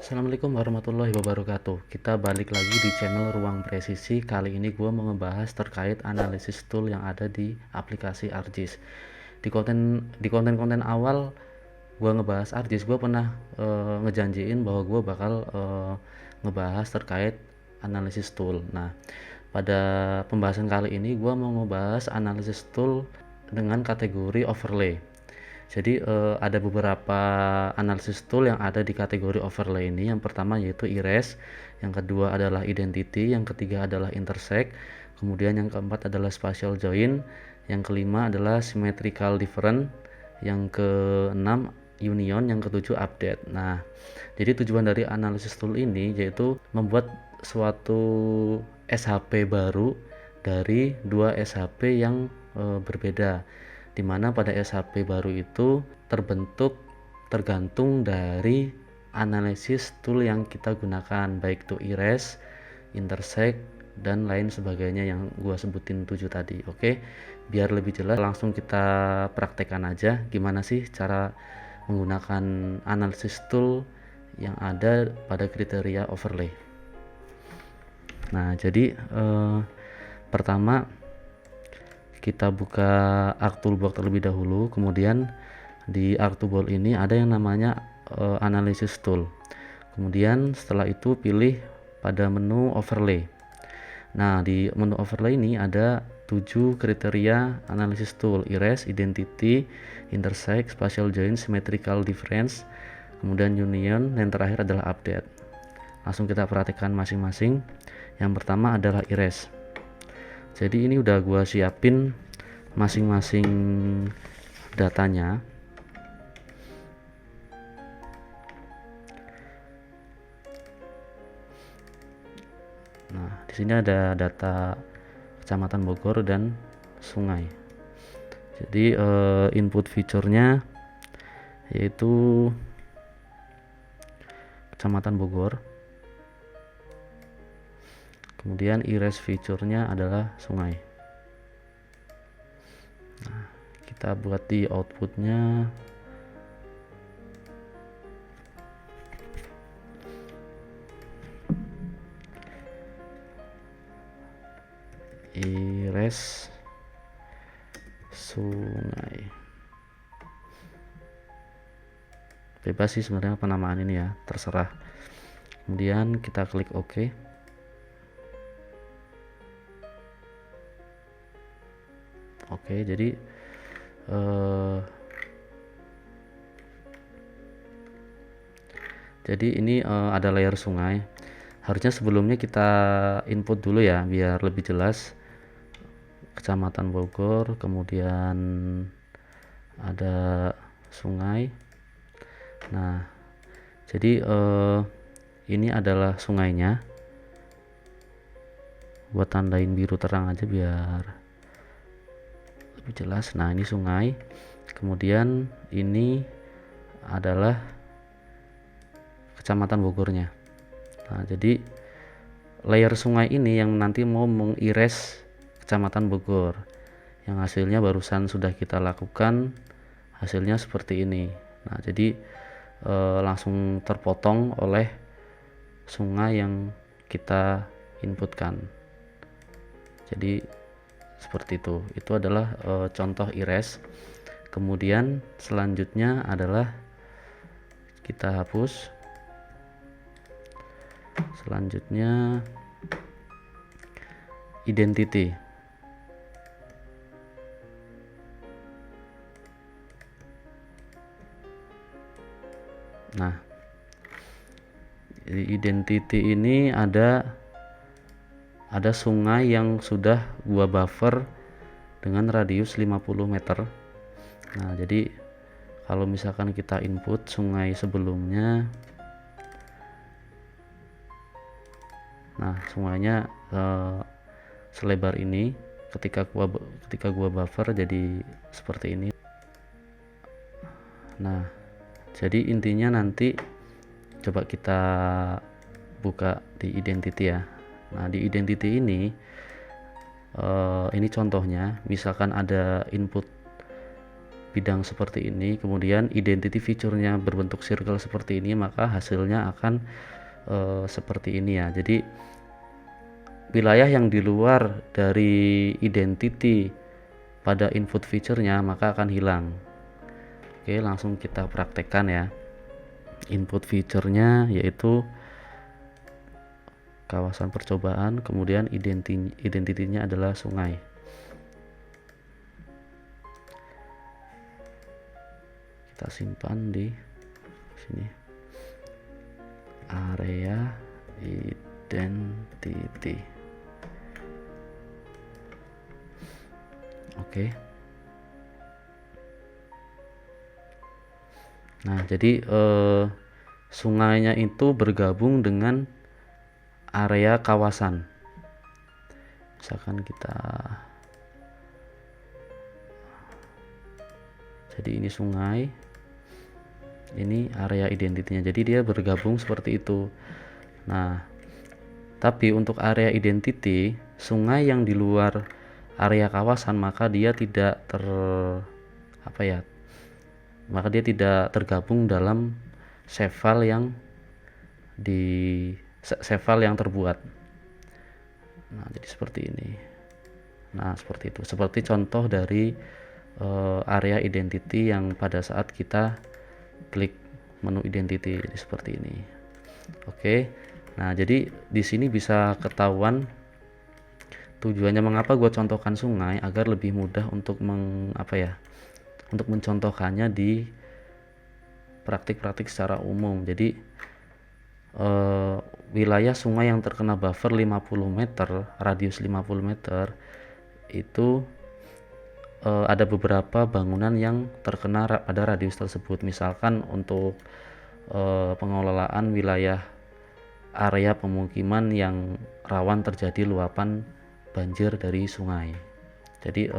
Assalamualaikum warahmatullahi wabarakatuh. Kita balik lagi di channel Ruang Presisi. Kali ini gue mau ngebahas terkait analisis tool yang ada di aplikasi ArcGIS. Di konten-konten awal gue ngebahas ArcGIS, gue pernah ngejanjiin bahwa gue bakal ngebahas terkait analisis tool. Nah, pada pembahasan kali ini gue mau ngebahas analisis tool dengan kategori overlay. Jadi ada beberapa analisis tool yang ada di kategori overlay ini. Yang pertama yaitu erase, yang kedua adalah identity, yang ketiga adalah intersect, kemudian yang keempat adalah spatial join, yang kelima adalah symmetrical difference, yang keenam union, yang ketujuh update. Nah, jadi tujuan dari analisis tool ini yaitu membuat suatu SHP baru dari dua SHP yang berbeda, dimana pada SHP baru itu tergantung dari analisis tool yang kita gunakan, baik itu erase, intersect, dan lain sebagainya yang gua sebutin 7 tadi. Oke, biar lebih jelas langsung kita praktekkan aja gimana sih cara menggunakan analisis tool yang ada pada kriteria overlay. Nah, jadi pertama kita buka ArcToolbox terlebih dahulu, kemudian di ArcToolbox ini ada yang namanya Analysis Tool. Kemudian setelah itu pilih pada menu Overlay. Nah, di menu Overlay ini ada 7 kriteria Analysis Tool: Erase, Identity, Intersect, Spatial Join, Symmetrical Difference, kemudian Union, dan terakhir adalah Update. Langsung kita perhatikan masing-masing. Yang pertama adalah Erase. Jadi ini udah gua siapin masing-masing datanya. Nah, di sini ada data Kecamatan Bogor dan sungai. Jadi input feature-nya yaitu Kecamatan Bogor. Kemudian erase feature-nya adalah sungai. Nah, kita buat di outputnya erase sungai. Bebas sih sebenarnya penamaan ini ya, terserah. Kemudian kita klik OK. Oke, jadi ini ada layer sungai. Harusnya sebelumnya kita input dulu ya biar lebih jelas. Kecamatan Bogor, kemudian ada sungai. Nah, jadi ini adalah sungainya. Buat tandain biru terang aja biar lebih jelas. Nah, ini sungai. Kemudian ini adalah Kecamatan Bogornya. Nah, jadi layer sungai ini yang nanti mau mengiris Kecamatan Bogor, yang hasilnya barusan sudah kita lakukan. Hasilnya seperti ini. Nah, jadi langsung terpotong oleh sungai yang kita inputkan. Jadi seperti itu adalah contoh erase. Kemudian selanjutnya adalah kita hapus. Selanjutnya identity. Nah, identity ini ada sungai yang sudah gua buffer dengan radius 50 meter. Nah, jadi kalau misalkan kita input sungai sebelumnya, nah sungainya selebar ini. Ketika gua buffer jadi seperti ini. Nah, jadi intinya nanti coba kita buka di identity ya. Nah, di identity ini contohnya, misalkan ada input bidang seperti ini, kemudian identity feature-nya berbentuk circle seperti ini, maka hasilnya akan seperti ini ya. Jadi wilayah yang di luar dari identity pada input feature-nya maka akan hilang. Oke, langsung kita praktekkan ya. Input feature-nya yaitu kawasan percobaan, kemudian identitinya adalah sungai. Kita simpan di sini. Area identity. Oke. Nah, jadi sungainya itu bergabung dengan area kawasan. Misalkan kita, jadi ini sungai, ini area identitinya. Jadi dia bergabung seperti itu. Nah, tapi untuk area identity, sungai yang di luar area kawasan maka dia tidak maka dia tidak tergabung dalam save file yang terbuat. Nah, jadi seperti ini. Nah, seperti itu. Seperti contoh dari area identity yang pada saat kita klik menu identity, jadi seperti ini. Oke. Nah, jadi di sini bisa ketahuan tujuannya mengapa gue contohkan sungai, agar lebih mudah untuk untuk mencontohkannya di praktik-praktik secara umum. Jadi wilayah sungai yang terkena buffer 50 meter, radius 50 meter itu ada beberapa bangunan yang terkena pada radius tersebut. Misalkan untuk pengelolaan wilayah area pemukiman yang rawan terjadi luapan banjir dari sungai. Jadi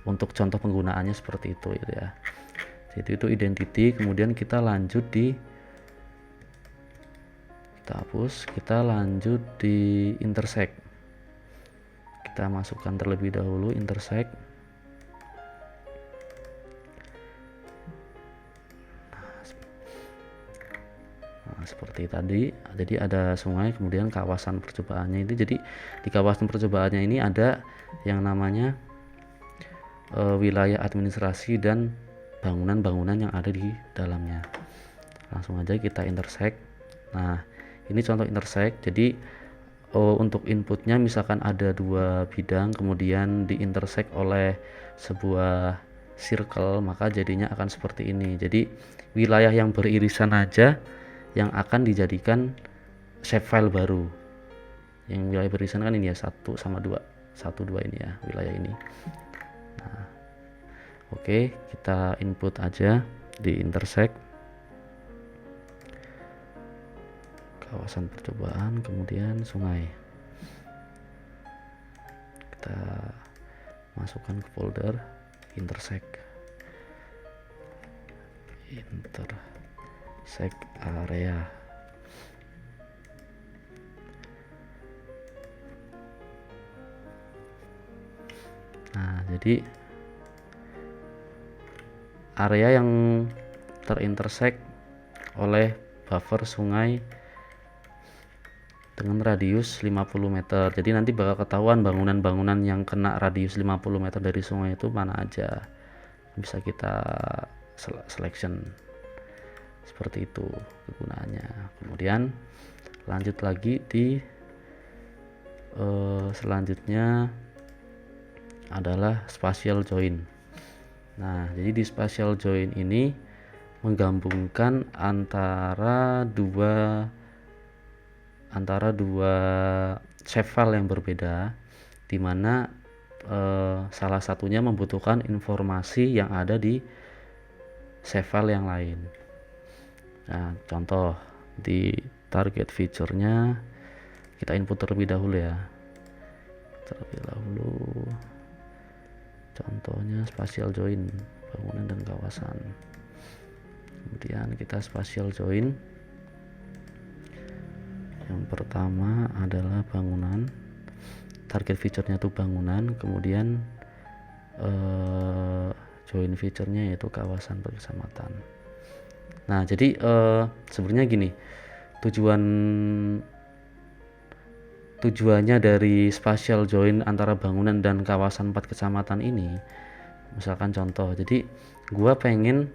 untuk contoh penggunaannya seperti itu ya. Jadi itu identity. Kemudian kita lanjut kita lanjut di intersect. Kita masukkan terlebih dahulu intersect. Nah, seperti tadi, jadi ada sungai, kemudian kawasan percobaannya itu. Jadi di kawasan percobaannya ini ada yang namanya wilayah administrasi dan bangunan-bangunan yang ada di dalamnya. Langsung aja kita intersect. Nah, ini contoh intersect. Jadi untuk inputnya misalkan ada 2 bidang, kemudian di intersect oleh sebuah circle, maka jadinya akan seperti ini. Jadi wilayah yang beririsan aja yang akan dijadikan save file baru. Yang wilayah beririsan kan ini ya, 1 sama 2, 1, 2 ini ya, wilayah ini. Nah, oke, kita input aja di intersect kawasan percobaan, kemudian sungai. Kita masukkan ke folder intersect area. Nah, jadi area yang terintersect oleh buffer sungai dengan radius 50 meter. Jadi nanti bakal ketahuan bangunan-bangunan yang kena radius 50 meter dari sungai itu mana aja. Bisa kita selection. Seperti itu kegunaannya. Kemudian lanjut lagi di selanjutnya adalah spatial join. Nah, jadi di spatial join ini menggabungkan antara dua save file yang berbeda, di mana salah satunya membutuhkan informasi yang ada di save file yang lain. Nah, contoh di target feature-nya kita input terlebih dahulu ya. Contohnya spatial join, bangunan dan kawasan. Kemudian kita spatial join. Yang pertama adalah bangunan. Target feature-nya itu bangunan, kemudian join feature-nya yaitu kawasan per kecamatan. Nah, jadi sebenarnya gini, tujuannya dari spatial join antara bangunan dan kawasan 4 kecamatan ini, misalkan contoh, jadi gua pengen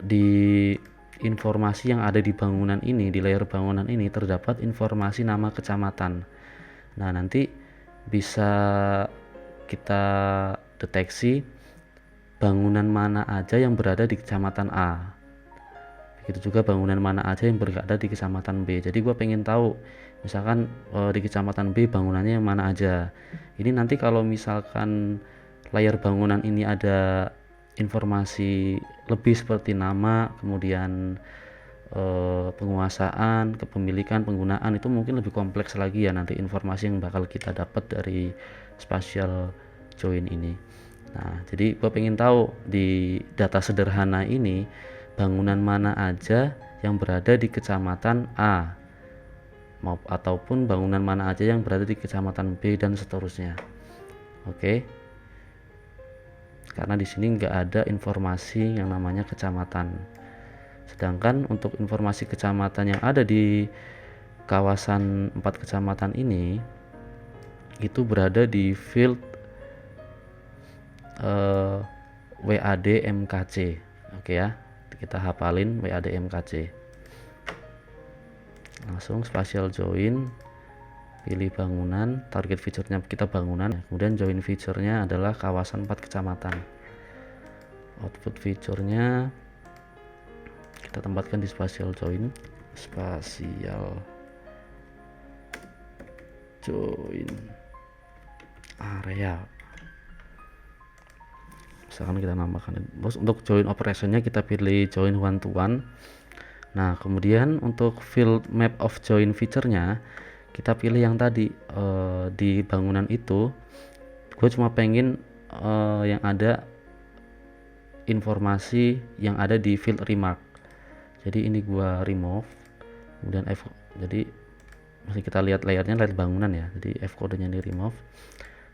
di informasi yang ada di bangunan ini, di layer bangunan ini terdapat informasi nama kecamatan. Nah, nanti bisa kita deteksi bangunan mana aja yang berada di kecamatan A, begitu juga bangunan mana aja yang berada di kecamatan B. Jadi gue pengen tahu misalkan di kecamatan B bangunannya yang mana aja. Ini nanti kalau misalkan layar bangunan ini ada informasi lebih seperti nama, kemudian penguasaan, kepemilikan, penggunaan, itu mungkin lebih kompleks lagi ya nanti informasi yang bakal kita dapat dari spatial join ini. Nah, jadi gue pengen tahu di data sederhana ini bangunan mana aja yang berada di kecamatan A ataupun bangunan mana aja yang berada di kecamatan B dan seterusnya. Oke. Karena di sini nggak ada informasi yang namanya kecamatan. Sedangkan untuk informasi kecamatan yang ada di kawasan 4 kecamatan ini itu berada di field WAD MKC. Oke ya, kita hafalin WAD MKC. Langsung spatial join, pilih bangunan, target feature-nya kita bangunan, kemudian join feature-nya adalah kawasan 4 kecamatan. Output feature-nya kita tempatkan di spatial join, area. Misalkan kita nambahkan, terus untuk join operationnya kita pilih join one to one. Nah, kemudian untuk field map of join feature-nya kita pilih yang tadi di bangunan itu. Gue cuma pengen yang ada informasi yang ada di field remark. Jadi ini gua remove, kemudian F, jadi masih kita lihat layarnya layer bangunan ya. Jadi F kodenya ini remove,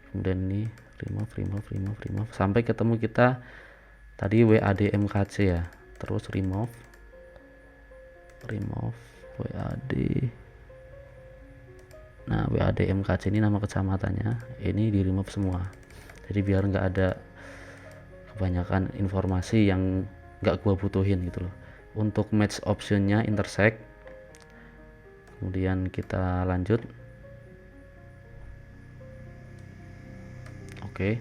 kemudian ini remove sampai ketemu kita tadi WAD MKC ya. Terus remove WAD. Nah, WAD MKC ini nama kecamatannya, ini di remove semua. Jadi biar nggak ada kebanyakan informasi yang nggak gua butuhin gitu loh. Untuk match optionnya intersect, kemudian kita lanjut. Oke.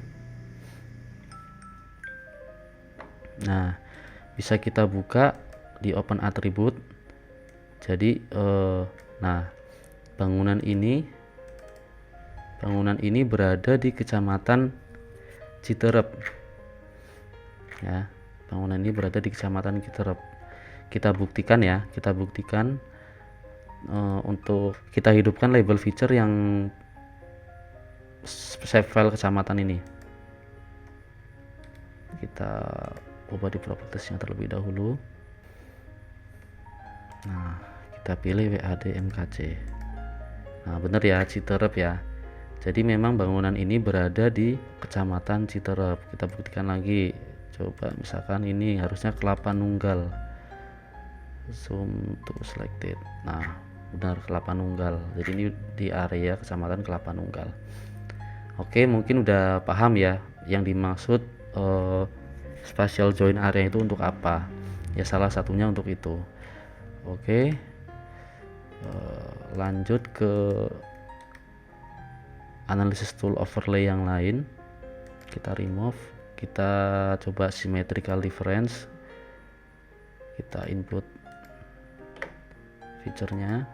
Nah, bisa kita buka di open attribute. Jadi nah, bangunan ini berada di kecamatan Citerep ya. Bangunan ini berada di kecamatan Citerep. Kita buktikan untuk kita hidupkan label feature yang save file kecamatan ini. Kita ubah di propertiesnya terlebih dahulu. Nah, kita pilih WAD MKC. Nah, benar ya, Citerep ya. Jadi memang bangunan ini berada di kecamatan Citerep. Kita buktikan lagi. Coba misalkan ini harusnya Kelapa Nunggal. Zoom to selected. Nah, benar Kelapa Nunggal. Jadi ini di area kecamatan Kelapa Nunggal. Oke, mungkin udah paham ya yang dimaksud spatial join area itu untuk apa. Ya, salah satunya untuk itu. Oke, lanjut ke analysis tool overlay yang lain. Kita remove, kita coba symmetrical difference, kita input feature-nya.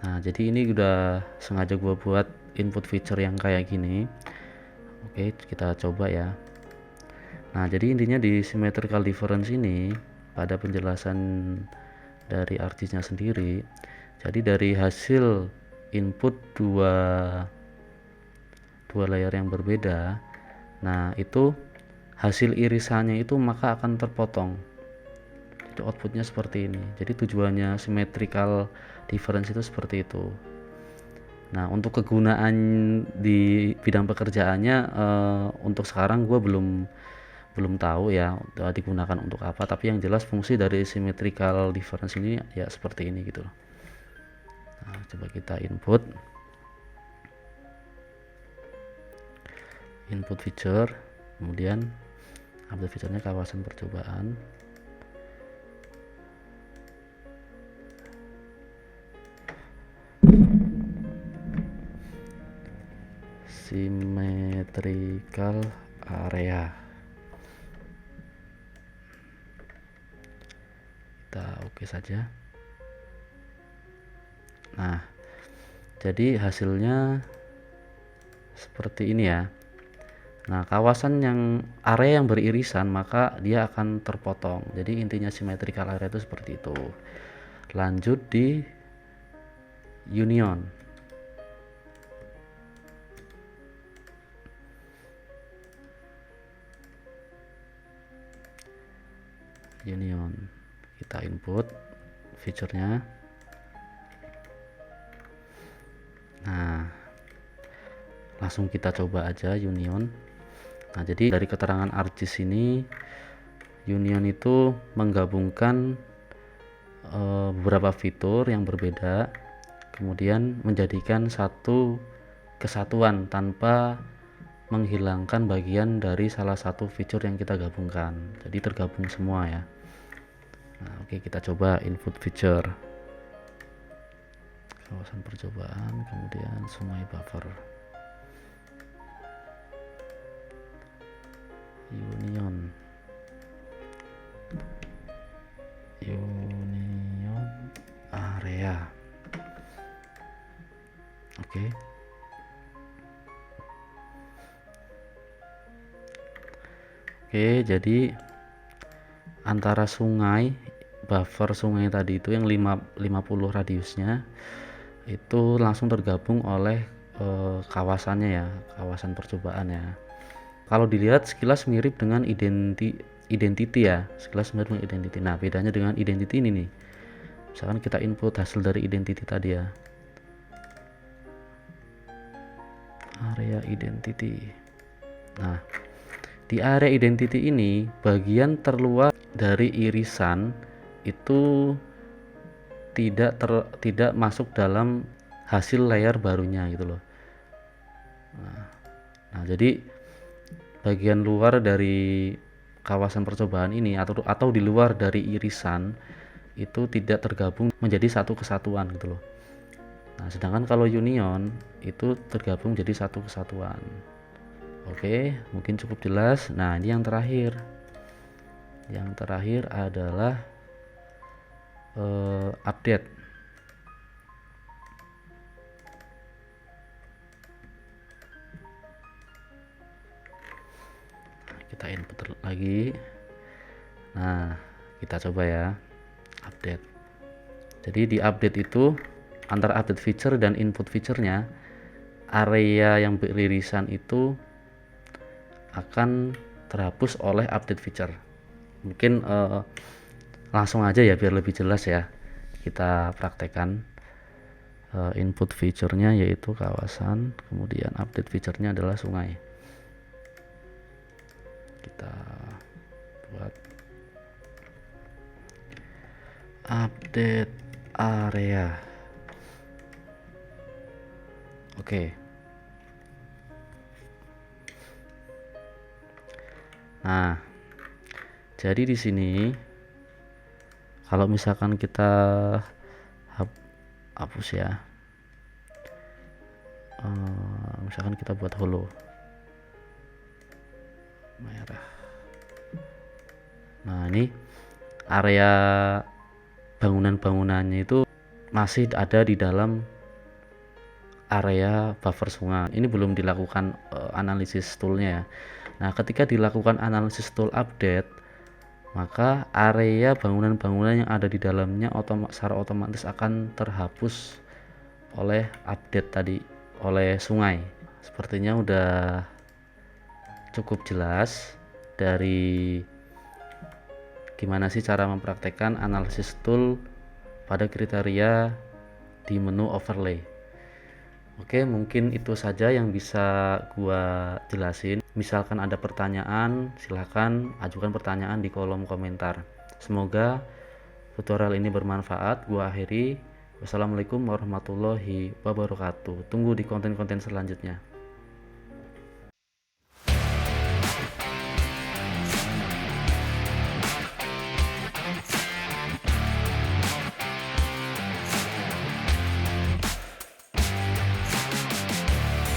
Nah, jadi ini udah sengaja gua buat input feature yang kayak gini. Oke, kita coba ya. Nah, jadi intinya di symmetrical difference ini pada penjelasan dari artisnya sendiri, jadi dari hasil input dua layer yang berbeda, nah itu hasil irisannya itu maka akan terpotong. Jadi outputnya seperti ini. Jadi tujuannya symmetrical difference itu seperti itu. Nah, untuk kegunaan di bidang pekerjaannya untuk sekarang gue belum belum tahu ya digunakan untuk apa, tapi yang jelas fungsi dari symmetrical difference ini ya seperti ini gitu loh. Nah, coba kita input feature, kemudian update feature-nya kawasan percobaan. Symmetrical area. Kita oke saja. Nah, jadi hasilnya seperti ini ya. Nah, kawasan yang area yang beririsan maka dia akan terpotong. Jadi intinya symmetrical area itu seperti itu. Lanjut di union. Kita input feature-nya. Nah, langsung kita coba aja union. Nah, jadi dari keterangan ArcGIS ini, union itu menggabungkan beberapa fitur yang berbeda, kemudian menjadikan satu kesatuan tanpa menghilangkan bagian dari salah satu fitur yang kita gabungkan. Jadi tergabung semua ya. Nah, oke, kita coba input feature. Kawasan percobaan, kemudian sungai buffer. Union area. Oke. Oke, jadi antara sungai, buffer sungai tadi itu yang 50 radiusnya itu langsung tergabung oleh kawasannya ya, kawasan percobaan ya. Kalau dilihat sekilas mirip dengan identity ya, sekilas mirip dengan identity. Nah, bedanya dengan identity ini nih, misalkan kita input hasil dari identity tadi ya, area identity. Nah, di area identity ini bagian terluar dari irisan itu tidak masuk dalam hasil layer barunya gitu loh. Nah, jadi bagian luar dari kawasan percobaan ini atau di luar dari irisan itu tidak tergabung menjadi satu kesatuan gitu loh. Nah, sedangkan kalau union itu tergabung jadi satu kesatuan. Oke, mungkin cukup jelas. Nah, ini yang terakhir. Yang terakhir adalah update. Kita input lagi. Nah, kita coba ya update. Jadi di update itu antara update feature dan input feature-nya, area yang beririsan itu akan terhapus oleh update feature. Mungkin langsung aja ya biar lebih jelas ya, kita praktekkan. Input feature-nya yaitu kawasan, kemudian update feature-nya adalah sungai. Kita buat update area. Oke. Nah, jadi di sini kalau misalkan kita hapus ya, misalkan kita buat hollow merah. Nah, ini area bangunan-bangunannya itu masih ada di dalam area buffer sungai. Ini belum dilakukan analisis toolnya ya. Nah, ketika dilakukan analisis tool update, maka area bangunan-bangunan yang ada di dalamnya secara otomatis akan terhapus oleh update tadi, oleh sungai. Sepertinya udah cukup jelas dari gimana sih cara mempraktekkan analisis tool pada kriteria di menu overlay. Oke, mungkin itu saja yang bisa gua jelasin. Misalkan ada pertanyaan, silahkan ajukan pertanyaan di kolom komentar. Semoga tutorial ini bermanfaat. Gua akhiri. Wassalamualaikum warahmatullahi wabarakatuh. Tunggu di konten-konten selanjutnya.